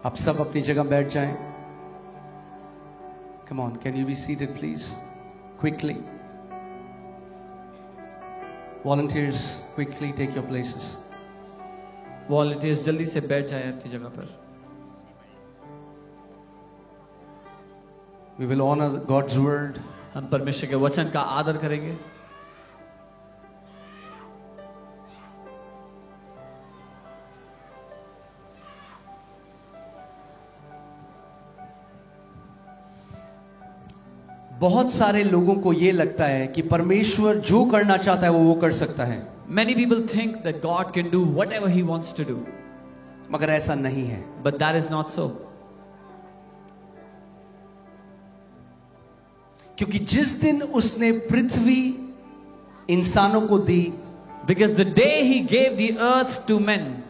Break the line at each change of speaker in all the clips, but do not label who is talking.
आप सब अपनी जगह बैठ जाएं. Come on, can you be seated please? Quickly. Volunteers, quickly take your places.
Volunteers जल्दी से बैठ जाएं अपनी जगह पर.
We will honor God's word.
हम परमेश्वर के वचन का आदर करेंगे.
बहुत सारे लोगों को यह लगता है कि परमेश्वर जो करना चाहता है वो कर सकता है.
Many people think that God can do whatever He wants to do,
मगर ऐसा नहीं है.
but that is not so.
क्योंकि जिस दिन उसने पृथ्वी इंसानों को दी,
Because the day He gave the earth to men,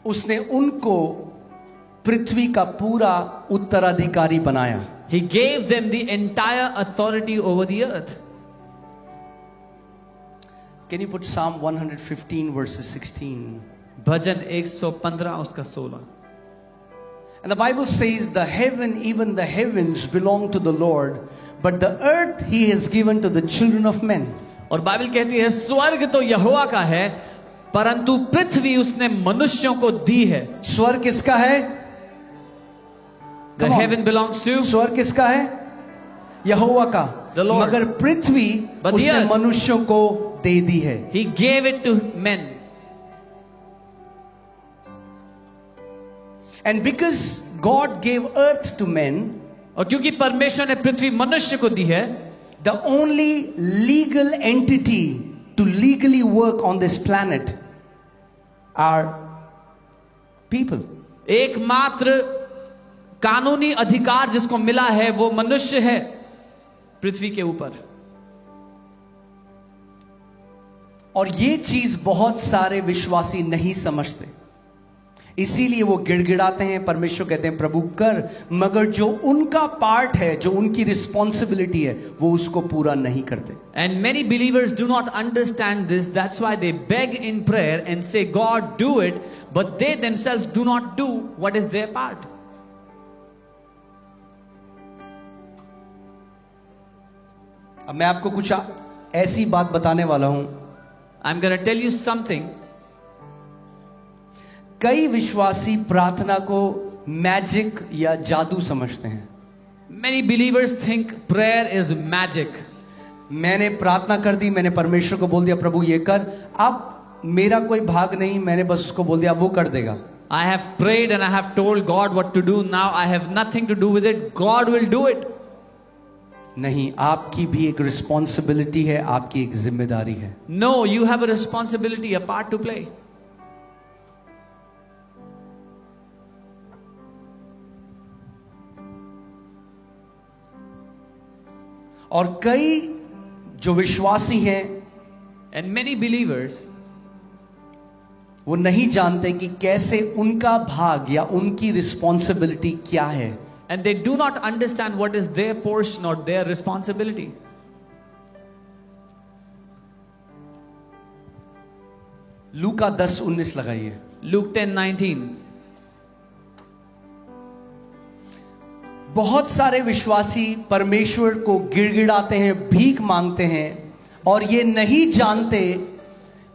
उसने उनको पृथ्वी का पूरा उत्तराधिकारी बनाया.
He gave them the entire authority over the earth.
Can you put Psalm 115 verses 16?
भजन 115 उसका 16.
And the Bible says the heaven, even the heavens belong to the Lord, but the earth He has given to the children of men.
और Bible कहती है स्वर्ग तो यहोवा का है, परंतु पृथ्वी उसने मनुष्यों को दी है.
स्वर्ग किसका है?
The heaven belongs to
स्वर्ग किसका है? यहोवा का.
The Lord.
मगर पृथ्वी
But the
उसने
earth,
मनुष्यों को दे दी है.
He gave it to men.
And because God gave earth to men,
और क्योंकि परमेश्वर ने पृथ्वी मनुष्य को दी है,
the only legal entity to legally work on this planet are people.
एकमात्र कानूनी अधिकार जिसको मिला है वो मनुष्य है पृथ्वी के ऊपर.
और ये चीज बहुत सारे विश्वासी नहीं समझते, इसीलिए वो गिड़गिड़ाते हैं. परमेश्वर कहते हैं प्रभु कर, मगर जो उनका पार्ट है, जो उनकी रिस्पॉन्सिबिलिटी है, वो उसको पूरा नहीं करते.
And many believers do not understand this. That's why they beg in prayer and say, God, do it. But they themselves do not do what is their part.
अब मैं आपको कुछ ऐसी बात बताने वाला हूं.
I'm going to tell you something.
कई विश्वासी प्रार्थना को मैजिक या जादू समझते हैं.
Many believers think prayer is magic.
मैंने प्रार्थना कर दी, मैंने परमेश्वर को बोल दिया प्रभु ये कर, अब मेरा कोई भाग नहीं, मैंने बस उसको बोल दिया वो कर देगा.
I have prayed and I have told God what to do. Now I have nothing to do with it. God will do it.
नहीं, आपकी भी एक रिस्पॉन्सिबिलिटी है, आपकी एक जिम्मेदारी है.
No, you have a responsibility, a part to play.
और कई जो विश्वासी हैं,
And many believers,
वो नहीं जानते कि कैसे उनका भाग या उनकी रिस्पॉन्सिबिलिटी क्या है.
and they do not understand what is their portion or their responsibility.
लूका 10:19 लगाइए.
Luke 10:19.
बहुत सारे विश्वासी परमेश्वर को गिड़गिड़ाते हैं, भीख मांगते हैं और ये नहीं जानते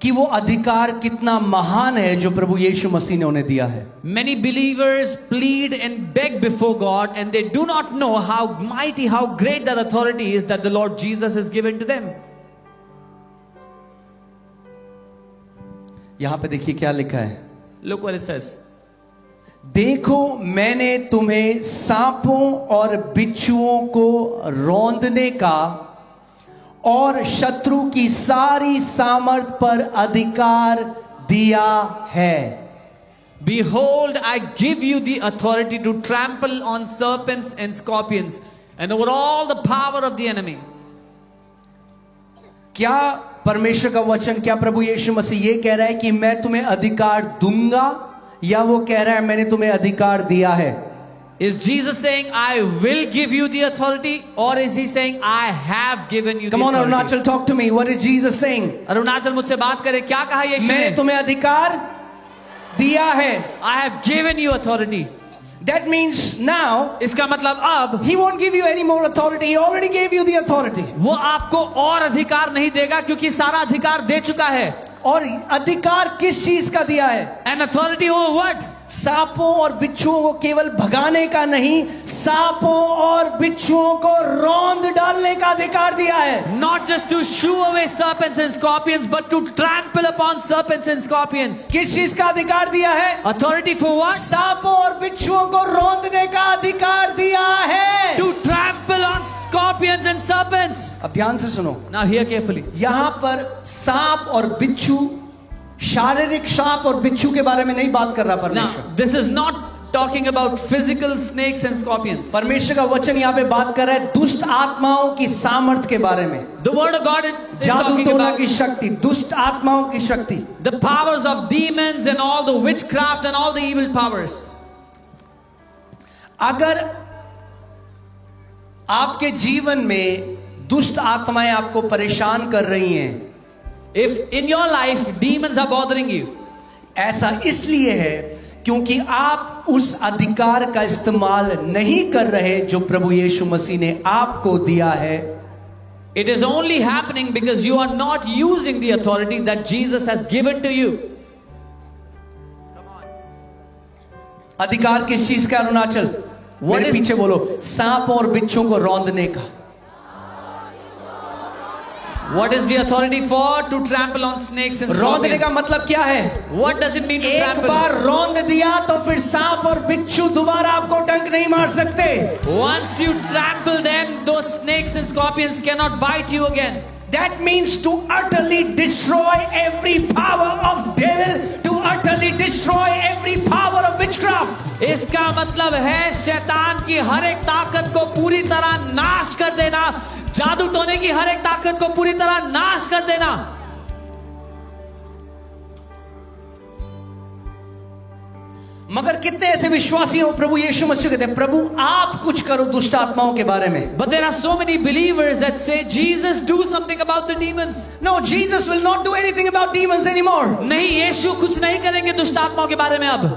कि वो अधिकार कितना महान है जो प्रभु यीशु मसीह ने उन्हें दिया है.
Many believers plead and beg before God, and they do not know how mighty, how great that authority is that the Lord Jesus has given to them.
यहां पे देखिए क्या लिखा है.
Look what it says.
देखो मैंने तुम्हें सांपों और बिच्छुओं को रौंदने का और शत्रु की सारी सामर्थ पर अधिकार दिया है.
Behold, I give you the authority to trample on serpents and scorpions and over all the power of the enemy.
क्या परमेश्वर का वचन, क्या प्रभु यीशु मसीह ये कह रहा है कि मैं तुम्हें अधिकार दूंगा, या वो कह रहा है मैंने तुम्हें अधिकार दिया है?
Is Jesus saying, I will give you the authority? Or is he saying, I have given you the
Come on,
authority?
Arunachal, talk to me. What is Jesus saying?
Arunachal मुझसे बात करे, क्या कहा यीशु ने?
मैंने तुम्हें अधिकार दिया है.
I have given you authority.
That means now
इसका मतलब अब
he won't give you any more authority. He already gave you the authority.
वो आपको और अधिकार नहीं देगा क्योंकि सारा अधिकार दे चुका है.
और अधिकार किस चीज का दिया है?
An authority over what?
सांपों और बिच्छुओं को केवल भगाने का नहीं, सांपों और बिच्छुओं को रौंद डालने का अधिकार दिया है.
Not just to shoo away serpents and scorpions, but to trample upon serpents and scorpions.
किस चीज का अधिकार दिया है?
Authority for what?
सांपों और बिच्छुओं को रौंदने का अधिकार दिया है.
To trample on scorpions and serpents.
अब ध्यान से सुनो.
Now hear carefully.
यहां पर सांप और बिच्छू, शारीरिक सांप और बिच्छू के बारे में नहीं बात कर रहा परमेश्वर.
Now this is not talking about physical snakes and scorpions.
परमेश्वर का वचन यहाँ पे बात कर रहा है दुष्ट आत्माओं की सामर्थ के बारे में.
The word of God is
जादू
talking
टोना
about
की शक्ति, दुष्ट आत्माओं की शक्ति.
the powers of demons and all the witchcraft and all the evil powers.
अगर आपके जीवन में दुष्ट आत्माएं आपको परेशान कर रही हैं,
If in your life demons are bothering you,
ऐसा इसलिए है क्योंकि आप उस अधिकार का इस्तेमाल नहीं कर रहे जो प्रभु यीशु मसीह ने आपको दिया है.
it is only happening because you are not using the authority that Jesus has given to you.
अधिकार किस चीज का अरुणाचल? मेरे पीछे बोलो. सांप और बिच्छों को रौंदने का.
What is the authority for? To trample on snakes and
रौंदने का
scorpions.
मतलब क्या है?
What does it mean to
एक
trample?
बार रौंद दिया तो फिर सांप और बिच्छू दोबारा आपको डंक नहीं मार सकते.
Once you trample them, those snakes and scorpions cannot bite you again.
That means to utterly destroy every power of devil, to utterly destroy every power of witchcraft.
इसका मतलब है शैतान की हर एक ताकत को पूरी तरह नाश कर देना, जादू टोने की हर एक ताकत को पूरी तरह नाश कर देना.
मगर कितने ऐसे विश्वासी हो प्रभु यीशु मसीह कहते हैं प्रभु आप कुछ करो दुष्ट आत्माओं के बारे में.
But there are so many believers that say, Jesus, do something about the demons.
No, Jesus will not do anything about demons anymore.
नहीं, यीशु कुछ नहीं करेंगे दुष्ट आत्माओं के बारे में अब.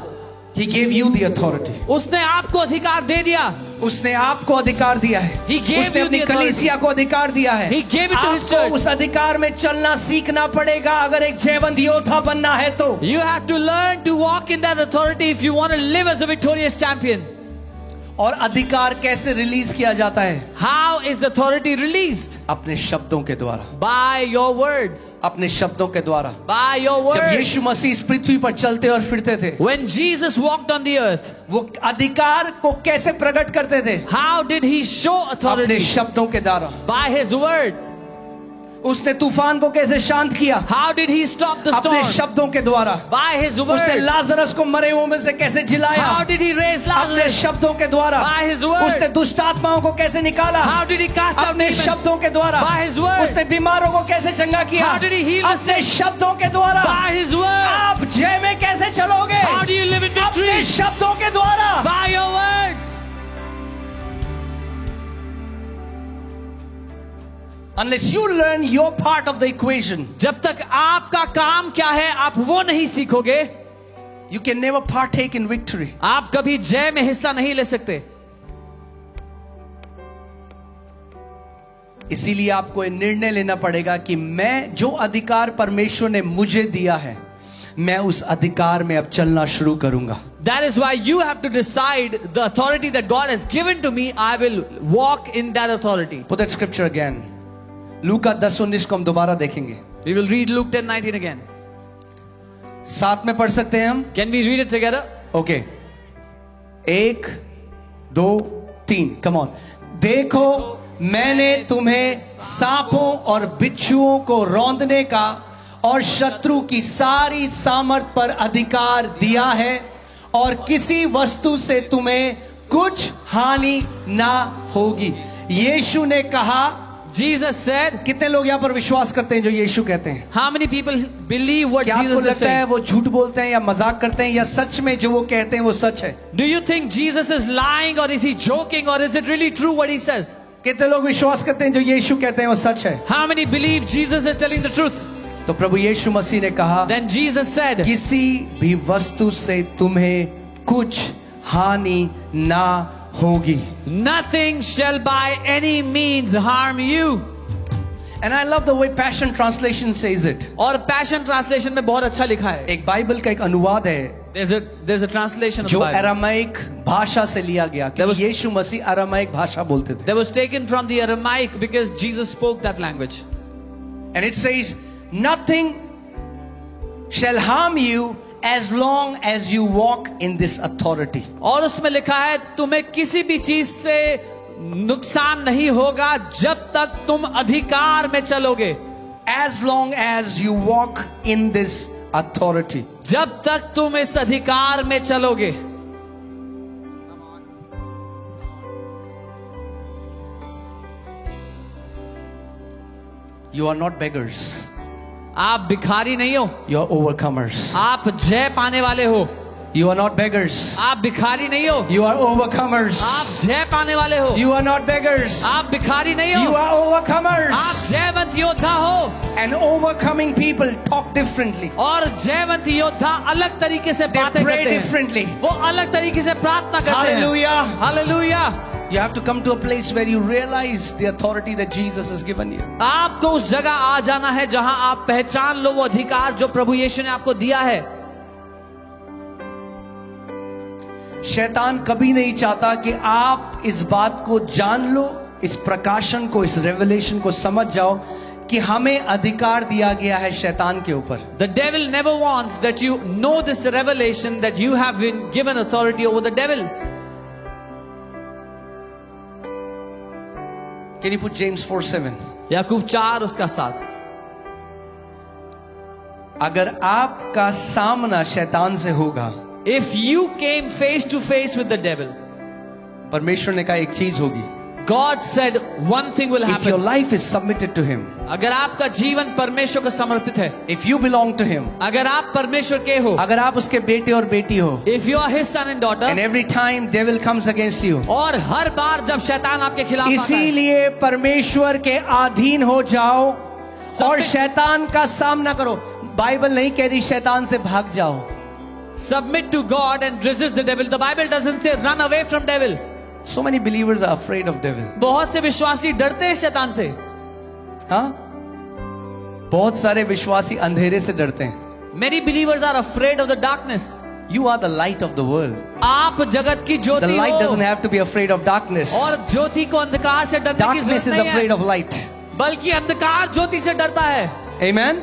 He gave you the authority.
उसने आपको अधिकार दे दिया.
उसने आपको अधिकार दिया है.
He gave
उसने
you
अपनी
the authority.
कलीसिया को अधिकार दिया है.
He gave it to his
आपको
church.
उस अधिकार में चलना सीखना पड़ेगा अगर एक जयवंत योद्धा बनना है तो.
You have to learn to walk in that authority if you want to live as a victorious champion.
और अधिकार कैसे रिलीज किया जाता है?
How is authority released?
अपने शब्दों के द्वारा.
By your words.
अपने शब्दों के द्वारा.
By your
जब
words.
यीशु मसीह इस पृथ्वी पर चलते और फिरते थे,
When Jesus walked on the earth,
वो अधिकार को कैसे प्रकट करते थे?
how did he show
अपने
authority?
शब्दों के द्वारा.
By his word.
उसने तूफान को कैसे शांत किया?
How did he stop the
अपने
storm?
शब्दों के द्वारा.
By his
उसने
word.
लाजरस को मरे हुओं में से कैसे जिलाया?
How did he raise
अपने
Lazarus?
शब्दों के द्वारा.
By his word.
उसने दुष्ट आत्माओं को कैसे निकाला?
How did he cast out
अपने
demons?
शब्दों के द्वारा.
By his word.
उसने बीमारों को कैसे चंगा किया?
How did he heal the
अपने
sick?
शब्दों के द्वारा.
By his word.
आप जय में कैसे चलोगे?
How do you live in victory?
अपने शब्दों के द्वारा.
By your words.
Unless you learn your part of the equation,
जब तक आपका काम क्या है आप वो नहीं सीखोगे,
you can never partake in victory.
आप कभी जय में हिस्सा नहीं ले सकते.
इसीलिए आपको ये निर्णय लेना पड़ेगा कि मैं जो अधिकार परमेश्वर ने मुझे दिया है, मैं उस अधिकार में अब चलना शुरू करूंगा.
That is why you have to decide the authority that God has given to me, I will walk in that authority.
Put that scripture again. लूका 10:19 को हम दोबारा देखेंगे.
We will read Luke 10:19 again.
साथ में पढ़ सकते हैं हम?
Can we read it together?
Okay. 1 2 3 come on. देखो मैंने तुम्हें सांपों और बिच्छुओं को रौंदने का और शत्रु की सारी सामर्थ पर अधिकार दिया है और किसी वस्तु से तुम्हें कुछ हानि ना होगी. यीशु ने कहा
Jesus said,
कितने लोग यहाँ पर विश्वास करते हैं जो यीशु कहते हैं?
how many people believe what
क्या आपको
Jesus is
लगता है
saying?
वो झूठ बोलते हैं या मजाक करते हैं, या सच में जो वो कहते हैं वो सच है?
Do you think Jesus is lying, or is he joking, or is it really true what he says?
कितने लोग विश्वास करते हैं जो यीशु कहते हैं वो सच है?
How many believe Jesus is telling the truth?
तो प्रभु यीशु मसीह ने कहा,
Then Jesus said,
किसी भी वस्तु से तुम्हें कुछ हानि ना होगी.
nothing shall by any means harm you.
And I love the way Passion Translation says it.
और पैशन ट्रांसलेशन में बहुत अच्छा लिखा है.
एक बाइबल का एक अनुवाद है
There's a translation of the
जो
Bible
अरामाइक भाषा से लिया गया,
There was-
क्योंकि यीशु मसीह अरामाइक भाषा बोलते थे.
that was taken from the Aramaic because Jesus spoke that language.
And it says, nothing shall harm you as long as you walk in this authority.
और उसमें लिखा है तुम्हें किसी भी चीज से नुकसान नहीं होगा जब तक तुम अधिकार में चलोगे.
As long as you walk in this authority.
जब तक तुम इस अधिकार में चलोगे.
You are not beggars.
आप भिखारी नहीं हो,
You are overcomers.
आप जय पाने वाले हो.
You are not beggars.
आप भिखारी नहीं हो,
You are overcomers.
आप जय पाने वाले हो.
You are not beggars.
आप भिखारी नहीं
You
हो,
are overcomers.
आप जयवंत योद्धा हो.
And overcoming people talk differently.
और जयवंत योद्धा अलग तरीके से
They
बातें
pray
करते हैं.
differently.
वो अलग तरीके से प्रार्थना करते हैं.
Hallelujah.
Hallelujah.
You have to come to a place where you realize the authority that Jesus has given you.
आपको उस जगह आ जाना है जहां आप पहचान लो वो अधिकार जो प्रभु यीशु ने आपको दिया है.
शैतान कभी नहीं चाहता कि आप इस बात को जान लो, इस प्रकाशन को, इस रेवलेशन को समझ जाओ कि हमें अधिकार दिया गया है शैतान के ऊपर.
The devil never wants that you know this revelation that you have been given authority over the devil.
Can you put James 4:7?
याकूब 4 उसका 7.
अगर आपका सामना शैतान से होगा,
If you came face to face with the devil,
परमेश्वर ने कहा एक चीज होगी.
God said one thing will
If your
happen.
life is submitted to him,
अगर आपका जीवन परमेश्वर को समर्पित है,
if you belong to him,
अगर आप परमेश्वर के हो,
अगर आप उसके बेटे और बेटी हो,
if you are his son and daughter,
and every time devil comes against you,
और हर बार जब शैतान आपके खिलाफ आता है,
इसीलिए परमेश्वर के अधीन हो जाओ और शैतान का सामना करो. बाइबल नहीं कह रही शैतान से भाग जाओ.
submit to God and resist the devil. The Bible doesn't say run away from devil.
So many believers are afraid of devil.
बहुत से विश्वासी डरते हैं शैतान से.
हाँ, बहुत सारे विश्वासी अंधेरे से डरते हैं.
Many believers are afraid of the darkness.
You are the light of the world.
आप जगत की
The
ज्योति
light doesn't
हो,
have to be afraid of darkness.
और ज्योति को अंधकार से डरने की
Darkness
जरूरत
is
नहीं
afraid
है,
of light.
बल्कि अंधकार ज्योति से डरता है.
Amen.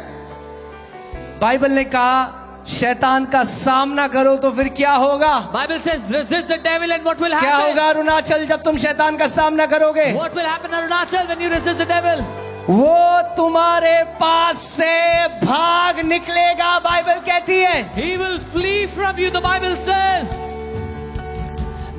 बाइबल ने कहा शैतान का सामना करो तो फिर क्या होगा?
Bible says resist the devil and what will
क्या
happen?
होगा अरुणाचल जब तुम शैतान का सामना करोगे?
What will happen Arunachal when you resist the devil?
वो तुम्हारे पास से भाग निकलेगा. बाइबल कहती है.
He will flee from you, the Bible says.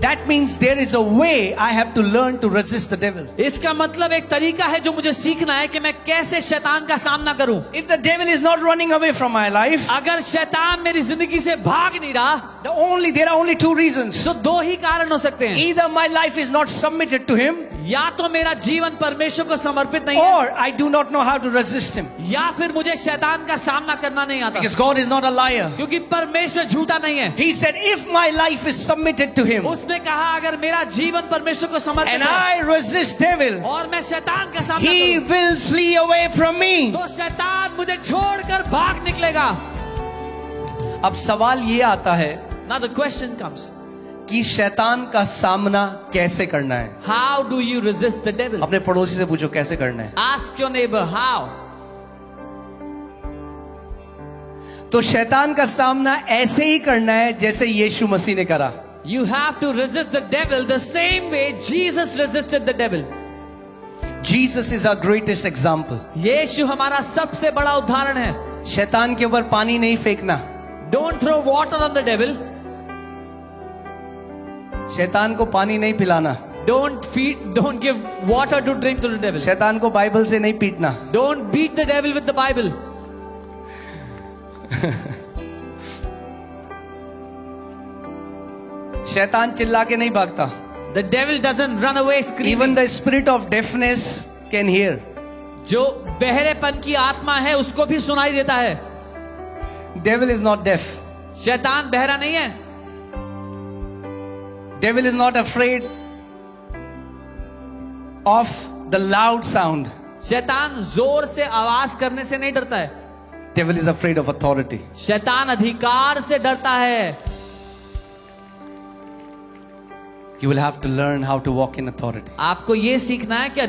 That means there is a way I have to learn to resist the devil.
इसका मतलब एक तरीका है जो मुझे सीखना है कि मैं कैसे शैतान का सामना करूं.
If the devil is not running away from my life,
अगर शैतान मेरी जिंदगी से भाग नहीं रहा,
there are only two reasons.
तो दो ही कारण हो सकते हैं.
Either my life is not submitted to him,
या तो मेरा जीवन परमेश्वर को समर्पित नहीं है,
or I do not know how to resist him.
या फिर मुझे शैतान का सामना करना नहीं आता.
Because God is not a liar.
क्योंकि परमेश्वर झूठा नहीं है.
He said, if my life is submitted to him,
उसने कहा अगर मेरा जीवन परमेश्वर को समर्पित
and
है
I resist devil,
और मैं शैतान का सामना
he
करूं,
will flee away from me.
तो शैतान मुझे छोड़कर भाग निकलेगा.
अब सवाल ये आता है
Now the question comes,
कि शैतान का सामना कैसे करना है?
how do you resist the devil?
अपने पड़ोसी से पूछो कैसे करना है.
Ask your neighbor how.
तो शैतान का सामना ऐसे ही करना है जैसे यीशु मसीह ने करा.
You have to resist the devil the same way Jesus resisted the devil.
Jesus is our greatest example.
यीशु हमारा सबसे बड़ा उदाहरण है.
शैतान के ऊपर पानी नहीं फेंकना.
Don't throw water on the devil.
शैतान को पानी नहीं पिलाना.
Don't give water to drink to the devil.
शैतान को बाइबल से नहीं पीटना.
Don't beat the devil with the Bible.
शैतान चिल्ला के नहीं भागता.
The devil doesn't run away screaming.
Even the spirit of deafness can hear.
जो बहरेपन की आत्मा है उसको भी सुनाई देता है.
Devil is not deaf.
शैतान बहरा नहीं है.
Devil is not afraid of the loud sound.
शैतान जोर से आवाज करने से नहीं डरता है.
Devil is afraid of authority.
शैतान अधिकार से डरता है.
You will have to learn how to walk in authority.
आपको ये सीखना है कि